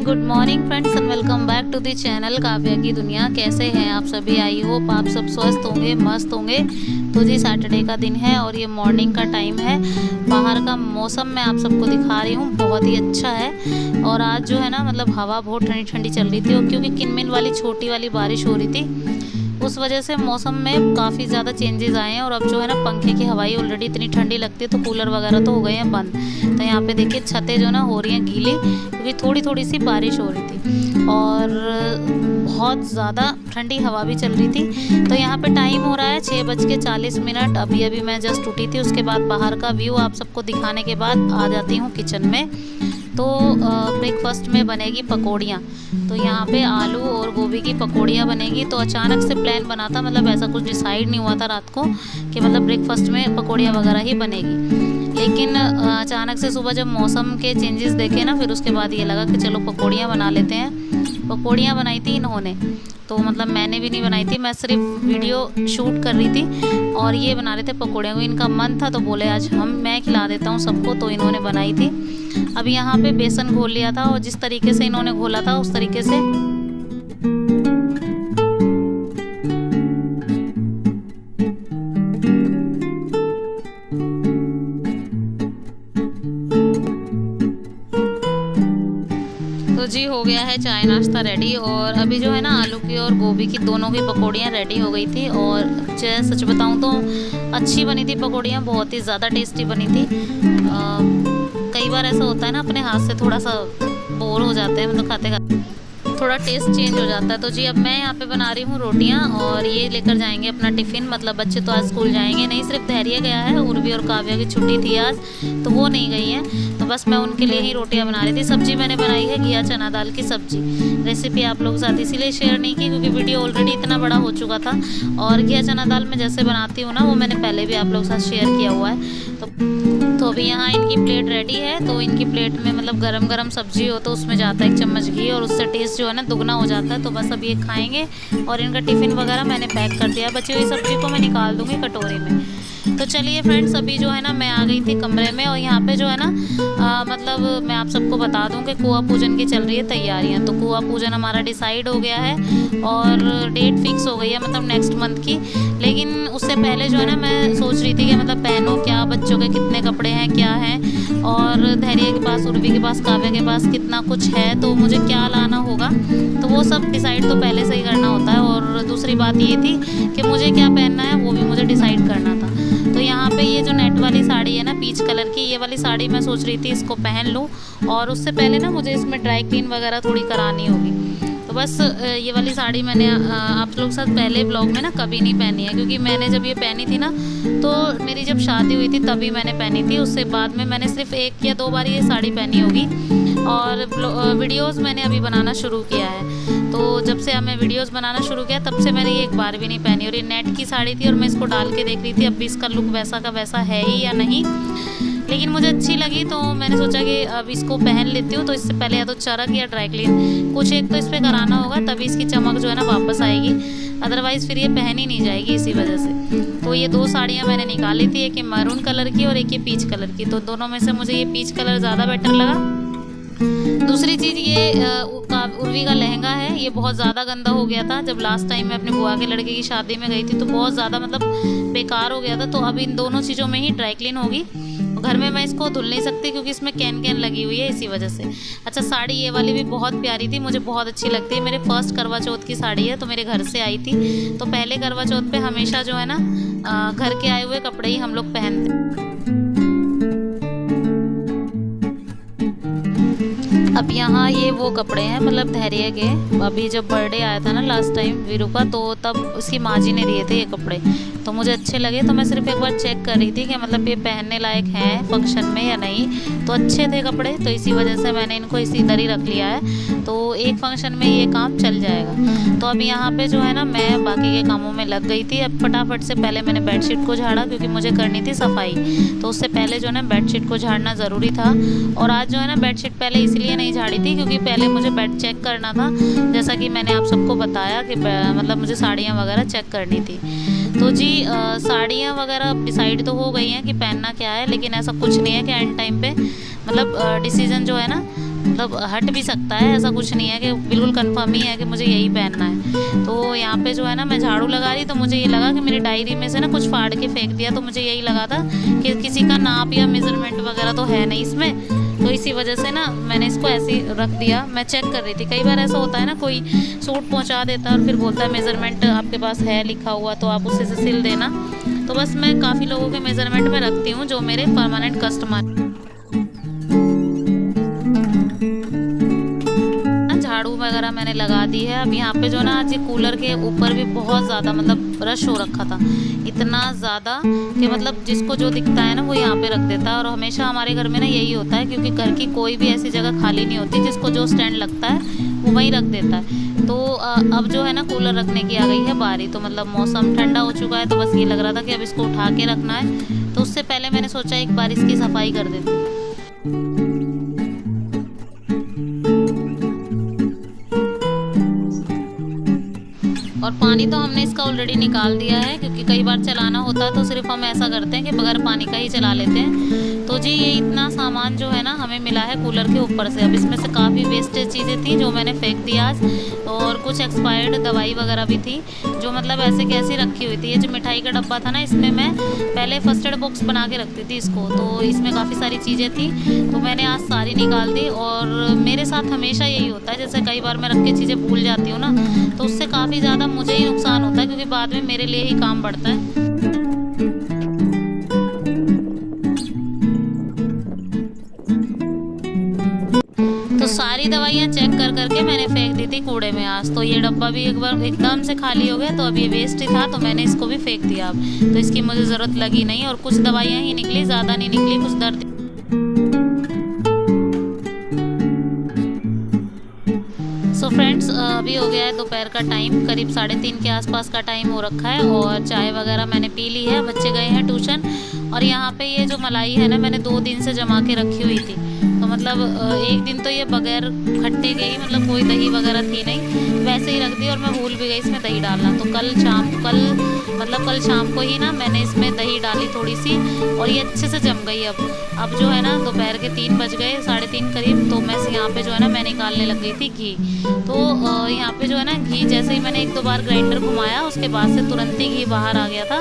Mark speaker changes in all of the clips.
Speaker 1: Good morning friends and welcome back to the channel Kavya की दुनिया। कैसे हैं आप सभी? आई होप आप सब स्वस्थ होंगे, मस्त होंगे। तो जी सैटरडे का दिन है और ये मॉर्निंग का टाइम है। बाहर का मौसम मैं आप सबको दिखा रही हूँ, बहुत ही अच्छा है। और आज जो है ना मतलब हवा बहुत ठंडी ठंडी चल रही थी और क्योंकि किनमिन वाली छोटी वाली बारिश हो रही थी उस वजह से मौसम में काफ़ी ज़्यादा चेंजेस आए हैं। और अब जो है ना पंखे की हवाई ऑलरेडी इतनी ठंडी लगती है तो कूलर वगैरह तो हो गए हैं बंद। तो यहाँ पे देखिए छतें जो ना हो रही हैं गीली क्योंकि थोड़ी थोड़ी सी बारिश हो रही थी और बहुत ज़्यादा ठंडी हवा भी चल रही थी। तो यहाँ पे टाइम हो रहा है 6:40। अभी मैं जस्ट उठी थी। उसके बाद बाहर का व्यू आप सबको दिखाने के बाद आ जाती हूँ किचन में। तो ब्रेकफास्ट में बनेगी पकौड़ियाँ। तो यहाँ पे आलू और गोभी की पकौड़ियाँ बनेगी। तो अचानक से प्लान बना था, मतलब ऐसा कुछ डिसाइड नहीं हुआ था रात को कि मतलब ब्रेकफास्ट में पकौड़ियाँ वगैरह ही बनेगी। लेकिन अचानक से सुबह जब मौसम के चेंजेस देखे ना फिर उसके बाद ये लगा कि चलो पकौड़ियाँ बना लेते हैं। पकौड़ियाँ बनाई थी इन्होंने, तो मतलब मैंने भी नहीं बनाई थी, मैं सिर्फ वीडियो शूट कर रही थी और ये बना रहे थे पकौड़ियाँ को। इनका मन था तो बोले आज मैं खिला देता हूँ सबको, तो इन्होंने बनाई थी। अब यहाँ पे बेसन घोल लिया था और जिस तरीके से इन्होंने घोला था उस तरीके से तो जी हो गया है चाय नाश्ता रेडी। और अभी जो है ना आलू की और गोभी की दोनों की पकौड़ियाँ रेडी हो गई थी। और सच बताऊँ तो अच्छी बनी थी पकौड़ियाँ, बहुत ही ज़्यादा टेस्टी बनी थी। कई बार ऐसा होता है ना अपने हाथ से थोड़ा सा बोर हो जाते हैं, मतलब खाते खाते थोड़ा टेस्ट चेंज हो जाता है। तो जी अब मैं यहाँ पे बना रही हूँ रोटियाँ और ये लेकर जाएंगे अपना टिफ़िन। मतलब बच्चे तो आज स्कूल जाएंगे नहीं, सिर्फ धैर्य गया है। उर्वी और काव्या की छुट्टी थी आज तो वो नहीं गई है। तो बस मैं उनके लिए ही रोटियाँ बना रही थी। सब्जी मैंने बनाई है घिया चना दाल की सब्जी। रेसिपी आप लोगों के साथ इसीलिए शेयर नहीं की क्योंकि वीडियो ऑलरेडी इतना बड़ा हो चुका था। और घिया चना दाल में जैसे बनाती हूँ ना वो मैंने पहले भी आप लोगों के साथ शेयर किया हुआ है। तो अभी यहाँ इनकी प्लेट रेडी है। तो इनकी प्लेट में मतलब गरम गरम सब्जी हो तो उसमें जाता है 1 चम्मच घी और उससे टेस्ट जो है ना दुगना हो जाता है। तो बस अब ये खाएंगे और इनका टिफ़िन वगैरह मैंने पैक कर दिया। बची हुई सब्जी को मैं निकाल दूँगी कटोरे में। तो चलिए फ्रेंड्स अभी जो है ना मैं आ गई थी कमरे में और यहाँ पे जो है ना मतलब मैं आप सबको बता दूँ कि कुआँ पूजन की चल रही है तैयारियाँ। तो कुआँ पूजन हमारा डिसाइड हो गया है और डेट फिक्स हो गई है मतलब नेक्स्ट मंथ की। लेकिन उससे पहले जो है ना मैं सोच रही थी कि मतलब पहनूँ क्या, बच्चों के कितने कपड़े हैं क्या हैं, और धैर्य के पास, उर्वी के पास, काव्या के पास कितना कुछ है तो मुझे क्या लाना होगा। तो वो सब डिसाइड तो पहले से ही करना होता है। और दूसरी बात ये थी कि मुझे क्या पहनना है वो भी मुझे डिसाइड करना था। तो यहाँ पे ये जो नेट वाली साड़ी है ना पीच कलर की, ये वाली साड़ी मैं सोच रही थी इसको पहन लूँ। और उससे पहले ना मुझे इसमें ड्राई क्लीन वगैरह थोड़ी करानी होगी। तो बस ये वाली साड़ी मैंने आप लोग के साथ पहले ब्लॉग में ना कभी नहीं पहनी है क्योंकि मैंने जब ये पहनी थी ना तो मेरी जब शादी हुई थी तभी मैंने पहनी थी। उससे बाद में मैंने सिर्फ 1 या 2 बार ये साड़ी पहनी होगी। और वीडियोस मैंने अभी बनाना शुरू किया है। तो जब से मैं वीडियोस बनाना शुरू किया तब से मैंने ये एक बार भी नहीं पहनी। और ये नेट की साड़ी थी और मैं इसको डाल के देख रही थी अब भी इसका लुक वैसा का वैसा है ही या नहीं। लेकिन मुझे अच्छी लगी तो मैंने सोचा कि अब इसको पहन लेती हूँ। तो इससे पहले या तो चरक या ड्राई क्लीन कुछ एक तो इस पर कराना होगा तभी इसकी चमक जो है ना वापस आएगी, अदरवाइज़ फिर ये पहन ही नहीं जाएगी इसी वजह से। तो ये 2 साड़ियाँ मैंने निकाली थी, एक ये मैरून कलर की और एक ये पीच कलर की। तो दोनों में से मुझे ये पीच कलर ज़्यादा बेटर लगा। दूसरी चीज़ ये उर्वी का लहंगा है, ये बहुत ज़्यादा गंदा हो गया था। जब लास्ट टाइम मैं अपने बुआ के लड़के की शादी में गई थी तो बहुत ज़्यादा मतलब बेकार हो गया था। तो अब इन दोनों चीज़ों में ही ड्राई क्लीन होगी। घर में मैं इसको धुल नहीं सकती क्योंकि इसमें कैन लगी हुई है इसी वजह से। अच्छा साड़ी ये वाली भी बहुत प्यारी थी, मुझे बहुत अच्छी लगती है। मेरे फर्स्ट करवा चौथ की साड़ी है तो मेरे घर से आई थी। तो पहले करवा चौथ पे हमेशा जो है ना घर के आए हुए कपड़े ही हम लोग पहनते। अब यहाँ ये वो कपड़े हैं मतलब धैर्य के। अभी जब बर्थडे आया था ना लास्ट टाइम वीरू का तो तब उसकी माँ जी ने दिए थे ये कपड़े। तो मुझे अच्छे लगे, तो मैं सिर्फ एक बार चेक कर रही थी कि मतलब ये पहनने लायक हैं फंक्शन में या नहीं। तो अच्छे थे कपड़े, तो इसी वजह से मैंने इनको इसी इधर ही रख लिया है, तो एक फंक्शन में ये काम चल जाएगा। तो अब यहाँ पे जो है ना मैं बाकी के कामों में लग गई थी। अब फटाफट से पहले मैंने बेडशीट को झाड़ा, क्योंकि मुझे करनी थी सफाई, तो उससे पहले जो है ना बेडशीट को झाड़ना ज़रूरी था। और आज जो है ना बेडशीट पहले इसलिए नहीं झाड़ी थी क्योंकि पहले मुझे बेड चेक करना था, जैसा कि मैंने आप सबको बताया कि मतलब मुझे साड़ियाँ वगैरह चेक करनी थी। तो जी साड़ियाँ वगैरह डिसाइड तो हो गई हैं कि पहनना क्या है, लेकिन ऐसा कुछ नहीं है कि एंड टाइम पे मतलब डिसीज़न जो है ना मतलब हट भी सकता है। ऐसा कुछ नहीं है कि बिल्कुल कंफर्म ही है कि मुझे यही पहनना है। तो यहाँ पे जो है ना मैं झाड़ू लगा रही, तो मुझे ये लगा कि मेरी डायरी में से ना कुछ फाड़ के फेंक दिया, तो मुझे यही लगा था कि किसी का नाप या मेज़रमेंट वगैरह तो है नहीं इसमें, तो इसी वजह से ना मैंने इसको ऐसे ही रख दिया। मैं चेक कर रही थी, कई बार ऐसा होता है ना कोई सूट पहुंचा देता है और फिर बोलता है मेज़रमेंट आपके पास है लिखा हुआ, तो आप उससे से सिल देना। तो बस मैं काफ़ी लोगों के मेज़रमेंट में रखती हूँ जो मेरे परमानेंट कस्टमर। झाड़ू वगैरह मैंने लगा दी है। अब यहाँ पे जो ना आज ये कूलर के ऊपर भी बहुत ज़्यादा मतलब रश हो रखा था, इतना ज़्यादा कि मतलब जिसको जो दिखता है ना वो यहाँ पे रख देता है। और हमेशा हमारे घर में ना यही होता है, क्योंकि घर की कोई भी ऐसी जगह खाली नहीं होती, जिसको जो स्टैंड लगता है वो वहीं रख देता है। तो अब जो है ना कूलर रखने की आ गई है बारी, तो मतलब मौसम ठंडा हो चुका है, तो बस ये लग रहा था कि अब इसको उठा के रखना है। तो उससे पहले मैंने सोचा एक बार इसकी सफाई कर देती। और पानी तो हमने इसका ऑलरेडी निकाल दिया है, क्योंकि कई बार चलाना होता है तो सिर्फ हम ऐसा करते हैं कि बगैर पानी का ही चला लेते हैं। तो जी ये इतना सामान जो है ना हमें मिला है कूलर के ऊपर से। अब इसमें से काफ़ी वेस्टेज चीज़ें थी जो मैंने फेंक दी आज, और कुछ एक्सपायर्ड दवाई वगैरह भी थी जो मतलब ऐसे कैसे रखी हुई थी। ये जो मिठाई का डब्बा था ना, इसमें मैं पहले फर्स्ट एड बॉक्स बना के रखती थी इसको, तो इसमें काफ़ी सारी चीज़ें थी, तो मैंने आज सारी निकाल दी। और मेरे साथ हमेशा यही होता है, जैसे कई बार मैं रख के चीज़ें भूल जाती हूँ ना, तो उससे काफ़ी ज़्यादा मुझे ही नुकसान होता है, क्योंकि बाद में मेरे लिए ही काम बढ़ता है। तो सारी दवाइयाँ चेक कर करके मैंने फेंक दी थी कूड़े में आज। तो ये डब्बा भी एक बार एकदम से खाली हो गया, तो अब ये वेस्ट ही था, तो मैंने इसको भी फेंक दिया। अब तो इसकी मुझे ज़रूरत लगी नहीं, और कुछ दवाइयाँ ही निकली, ज़्यादा नहीं निकली, कुछ दर्द। सो फ्रेंड्स अभी हो गया है दोपहर का टाइम, करीब 3:30 के आसपास का टाइम हो रखा है, और चाय वगैरह मैंने पी ली है, बच्चे गए हैं ट्यूशन। और यहाँ पे ये जो मलाई है ना मैंने 2 दिन से जमा के रखी हुई थी, तो मतलब एक दिन तो ये बगैर खट्टे गई, मतलब कोई दही वगैरह थी नहीं, वैसे ही रख दी, और मैं भूल भी गई इसमें दही डालना। तो कल शाम को ही ना मैंने इसमें दही डाली थोड़ी सी, और ये अच्छे से जम गई। अब जो है ना दोपहर के 3 बज गए, 3:30 करीब, तो मैं यहाँ पे जो है ना मैं निकालने लग गई थी घी। तो यहाँ पे जो है ना घी जैसे ही मैंने 1-2 बार ग्राइंडर घुमाया, उसके बाद से तुरंत ही घी बाहर आ गया था।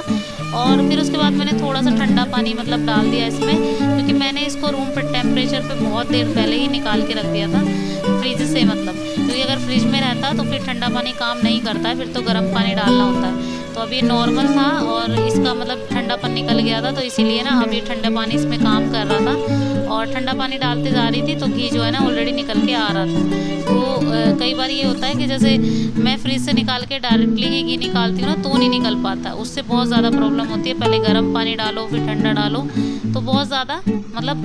Speaker 1: और फिर उसके बाद मैंने थोड़ा सा ठंडा पानी मतलब डाल दिया इसमें, क्योंकि मैंने इसको रूम पर टेम्परेचर पे बहुत देर पहले ही निकाल के रख दिया था फ्रिज से, मतलब क्योंकि अगर फ्रिज में रहता तो फिर ठंडा पानी काम नहीं करता है, फिर तो गर्म पानी डालना होता है। तो अभी नॉर्मल था और इसका मतलब ठंडापन निकल गया था, तो इसीलिए ना अभी ठंडा पानी इसमें काम कर रहा था, और ठंडा पानी डालते जा रही थी तो घी जो है ना ऑलरेडी निकल के आ रहा था। तो कई बार ये होता है कि जैसे मैं फ्रिज से निकाल के डायरेक्टली ही घी निकालती हूँ ना, तो नहीं निकल पाता, उससे बहुत ज़्यादा प्रॉब्लम होती है। पहले गर्म पानी डालो फिर ठंडा डालो, तो बहुत ज़्यादा मतलब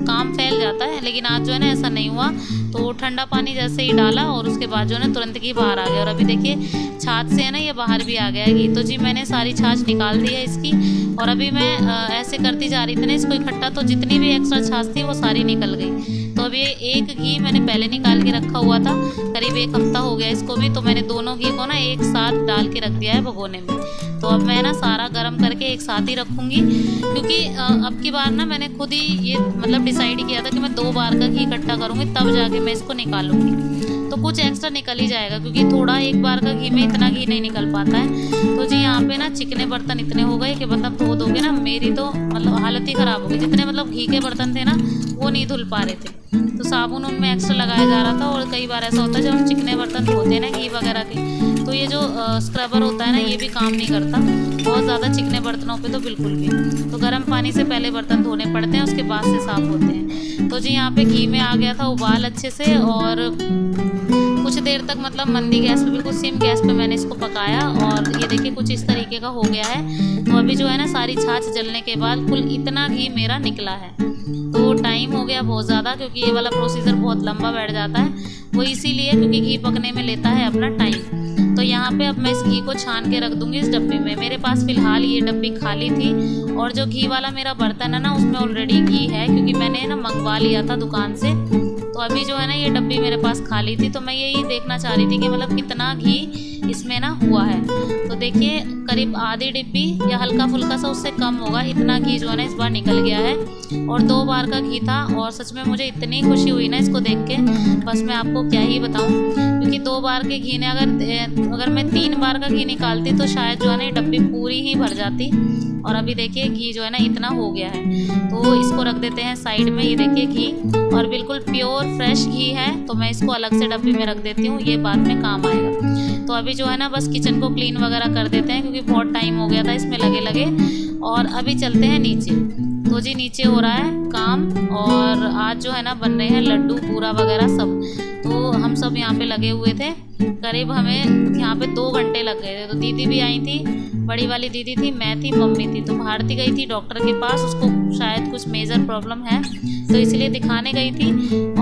Speaker 1: काम फैल जाता है। लेकिन आज जो है ना ऐसा नहीं हुआ, तो ठंडा पानी जैसे ही डाला और उसके बाद जो है ना तुरंत घी बाहर आ गया। और अभी देखिए छाछ से है ना ये बाहर भी आ गया है घी। तो जी मैंने सारी छाछ निकाल दी है इसकी, और अभी मैं ऐसे करती जा रही थी ना इसको इकट्ठा, तो जितनी भी एक्स्ट्रा छाछ थी वो सारी निकल गई। तो अब ये एक घी मैंने पहले निकाल के रखा हुआ था, करीब 1 हफ्ता हो गया इसको भी, तो मैंने दोनों घी को ना एक साथ डाल के रख दिया है भगोने में। तो अब मैं ना सारा गर्म करके एक साथ ही रखूँगी, क्योंकि अब की बार ना मैंने खुद ही ये मतलब डिसाइड किया था कि मैं 2 बार का घी इकट्ठा करूँगी, तब जाके मैं इसको निकालूंगी। तो कुछ एक्स्ट्रा निकल ही जाएगा, क्योंकि थोड़ा एक बार का घी में इतना घी नहीं निकल पाता है। तो जी यहाँ पे ना चिकने बर्तन इतने हो गए कि मतलब धो दोगे ना, मेरी तो मतलब हालत ही ख़राब हो गई। जितने मतलब घी के बर्तन थे ना वो नहीं धुल पा रहे थे, तो साबुन उनमें एक्स्ट्रा लगाया जा रहा था। और कई बार ऐसा होता है जब हम चिकने बर्तन धोते हैं ना घी वगैरह के, तो ये जो स्क्रबर होता है ना ये भी काम नहीं करता बहुत ज़्यादा चिकने बर्तनों पे, तो बिल्कुल भी। तो गर्म पानी से पहले बर्तन धोने पड़ते हैं, उसके बाद से साफ़ होते हैं। तो जी यहाँ पे घी में आ गया था उबाल अच्छे से, और कुछ देर तक मतलब मंदी गैस पे, बिल्कुल सिम गैस पे मैंने इसको पकाया और ये देखिए कुछ इस तरीके का हो गया है। तो अभी जो है ना सारी छाछ जलने के बाद कुल इतना घी मेरा निकला है। तो टाइम हो गया बहुत ज़्यादा, क्योंकि ये वाला प्रोसीजर बहुत लंबा बैठ जाता है, वो इसीलिए क्योंकि घी पकने में लेता है अपना टाइम। तो यहाँ पे अब मैं इस घी को छान के रख दूँगी इस डब्बी में। मेरे पास फ़िलहाल ये डब्बी खाली थी और जो घी वाला मेरा बर्तन है ना उसमें ऑलरेडी घी है, क्योंकि मैंने ना मंगवा लिया था दुकान से। तो अभी जो है ना ये डब्बी मेरे पास खाली थी, तो मैं यही देखना चाह रही थी कि मतलब कितना घी इसमें ना हुआ है। तो देखिए करीब आधी डिब्बी या हल्का फुल्का सा उससे कम होगा, इतना घी जो है ना इस बार निकल गया है। और 2 बार का घी था और सच में मुझे इतनी खुशी हुई ना इसको देख के, बस मैं आपको क्या ही बताऊं। क्योंकि 2 बार के घी ने अगर मैं 3 बार का घी निकालती तो शायद जो है ना ये डब्बी पूरी ही भर जाती। और अभी देखिए घी जो है ना इतना हो गया है, तो इसको रख देते हैं साइड में। ये देखिए घी और बिल्कुल प्योर फ्रेश घी है, तो मैं इसको अलग से डब्बी में रख देती हूँ, ये बाद में काम आएगा। तो अभी जो है ना बस किचन को क्लीन वगैरह कर देते हैं, क्योंकि बहुत टाइम हो गया था इसमें लगे लगे। और अभी चलते हैं नीचे। तो जी नीचे हो रहा है काम और आज जो है ना बन रहे हैं लड्डू बूरा वगैरह सब। तो हम सब यहाँ पे लगे हुए थे, करीब हमें यहाँ पे 2 घंटे लग गए थे। तो दीदी भी आई थी, बड़ी वाली दीदी थी, मैं थी, मम्मी थी। तो भारती गई थी डॉक्टर के पास, उसको शायद कुछ मेजर प्रॉब्लम है तो इसलिए दिखाने गई थी।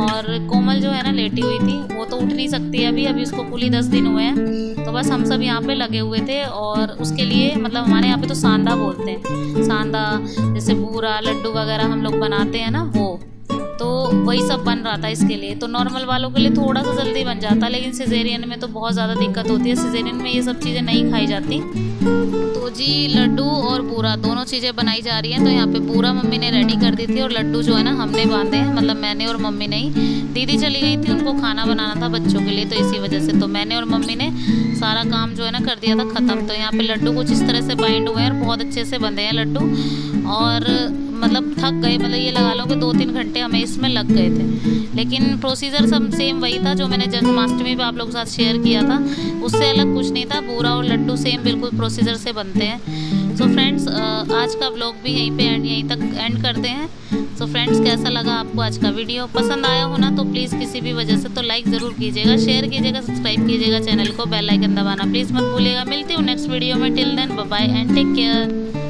Speaker 1: और कोमल जो है ना लेटी हुई थी, वो तो उठ नहीं सकती अभी उसको कुल ही 10 दिन हुए हैं। तो बस हम सब यहाँ पे लगे हुए थे और उसके लिए मतलब हमारे यहाँ पे तो सांदा बोलते हैं, सांदा जैसे बूरा लड्डू वगैरह हम लोग बनाते हैं ना वो, तो वही सब बन रहा था इसके लिए। तो नॉर्मल वालों के लिए थोड़ा सा जल्दी बन जाता है, लेकिन सिजेरियन में तो बहुत ज़्यादा दिक्कत होती है। सिजेरियन में ये सब चीज़ें नहीं खाई जाती। तो जी लड्डू और बूरा दोनों चीज़ें बनाई जा रही हैं। तो यहाँ पे बूरा मम्मी ने रेडी कर दी थी और लड्डू जो है ना हमने बांधे हैं, मतलब मैंने और मम्मी नहीं। दीदी चली गई थी, उनको खाना बनाना था बच्चों के लिए, तो इसी वजह से तो मैंने और मम्मी ने सारा काम जो है ना कर दिया था ख़त्म। तो यहाँ पे लड्डू कुछ इस तरह से बाइंड हुए हैं और बहुत अच्छे से बंधे हैं लड्डू। और मतलब थक गए, मतलब ये लगा लो कि 2-3 घंटे हमें इसमें लग गए थे, लेकिन प्रोसीजर सब सेम वही था जो मैंने जन्माष्टमी पे आप लोगों के साथ शेयर किया था, उससे अलग कुछ नहीं था। बूरा और लड्डू सेम बिल्कुल प्रोसीजर से बनते हैं। सो फ्रेंड्स आज का व्लॉग भी यहीं तक एंड करते हैं। सो फ्रेंड्स कैसा लगा आपको आज का वीडियो? पसंद आया हो ना तो प्लीज़ किसी भी वजह से तो लाइक ज़रूर कीजिएगा, शेयर कीजिएगा, सब्सक्राइब कीजिएगा चैनल को, बेल आइकन दबाना प्लीज़ मत भूलिएगा। मिलती हूँ नेक्स्ट वीडियो में। Till then bye bye and take care.